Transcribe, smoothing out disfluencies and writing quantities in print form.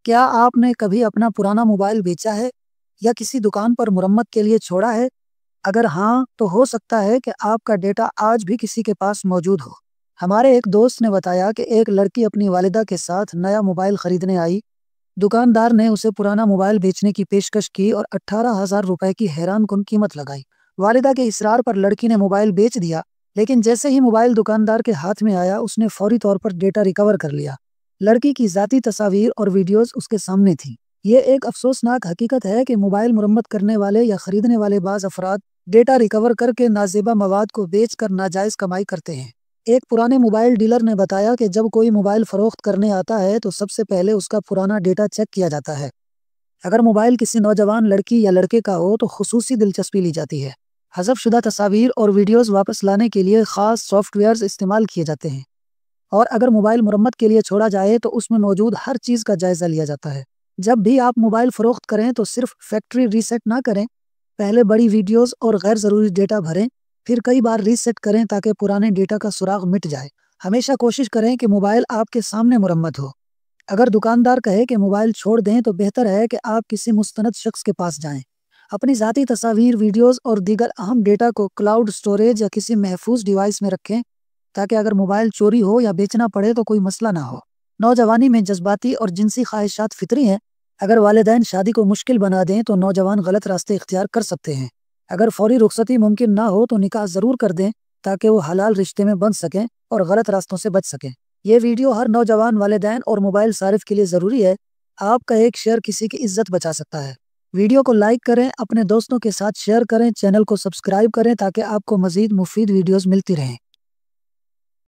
کیا آپ نے کبھی اپنا پرانا موبائل بیچا ہے یا کسی دکان پر مرمت کے لیے چھوڑا ہے؟ اگر ہاں تو ہو سکتا ہے کہ آپ کا ڈیٹا آج بھی کسی کے پاس موجود ہو۔ ہمارے ایک دوست نے بتایا کہ ایک لڑکی اپنی والدہ کے ساتھ نیا موبائل خریدنے آئی۔ دکاندار نے اسے پرانا موبائل بیچنے کی پیشکش کی اور 18,000 روپے کی حیران کن قیمت لگائی۔ والدہ کے اصرار پر لڑکی نے موبائل بیچ دیا، لیکن جیسے ہی موبائل دکاندار کے ہاتھ میں آیا اس نے فوری طور پر ڈیٹا ریکور کر لیا۔ لڑکی کی ذاتی تصاویر اور ویڈیوز اس کے سامنے تھیں۔ یہ ایک افسوسناک حقیقت ہے کہ موبائل مرمت کرنے والے یا خریدنے والے بعض افراد ڈیٹا ریکور کر کے نازیبا مواد کو بیچ کر ناجائز کمائی کرتے ہیں۔ ایک پرانے موبائل ڈیلر نے بتایا کہ جب کوئی موبائل فروخت کرنے آتا ہے تو سب سے پہلے اس کا پرانا ڈیٹا چیک کیا جاتا ہے۔ اگر موبائل کسی نوجوان لڑکی یا لڑکے کا ہو تو خصوصی دلچسپی لی جاتی ہے۔ حذف شدہ تصاویر اور ویڈیوز واپس لانے کے لیے خاص سافٹ ویئرز استعمال کیے جاتے ہیں، اور اگر موبائل مرمت کے لیے چھوڑا جائے تو اس میں موجود ہر چیز کا جائزہ لیا جاتا ہے۔ جب بھی آپ موبائل فروخت کریں تو صرف فیکٹری ریسیٹ نہ کریں، پہلے بڑی ویڈیوز اور غیر ضروری ڈیٹا بھریں، پھر کئی بار ریسیٹ کریں تاکہ پرانے ڈیٹا کا سراغ مٹ جائے۔ ہمیشہ کوشش کریں کہ موبائل آپ کے سامنے مرمت ہو۔ اگر دکاندار کہے کہ موبائل چھوڑ دیں تو بہتر ہے کہ آپ کسی مستند شخص کے پاس جائیں۔ اپنی ذاتی تصاویر، ویڈیوز اور دیگر اہم ڈیٹا کو کلاؤڈ سٹوریج یا کسی محفوظ ڈیوائس میں رکھیں تاکہ اگر موبائل چوری ہو یا بیچنا پڑے تو کوئی مسئلہ نہ ہو۔ نوجوانی میں جذباتی اور جنسی خواہشات فطری ہیں۔ اگر والدین شادی کو مشکل بنا دیں تو نوجوان غلط راستے اختیار کر سکتے ہیں۔ اگر فوری رخصتی ممکن نہ ہو تو نکاح ضرور کر دیں تاکہ وہ حلال رشتے میں بن سکیں اور غلط راستوں سے بچ سکیں۔ یہ ویڈیو ہر نوجوان، والدین اور موبائل صارف کے لیے ضروری ہے۔ آپ کا ایک شیئر کسی کی عزت بچا سکتا ہے۔ ویڈیو کو لائک کریں، اپنے دوستوں کے ساتھ شیئر کریں، چینل کو سبسکرائب کریں تاکہ آپ کو مزید مفید ویڈیوز ملتی رہیں۔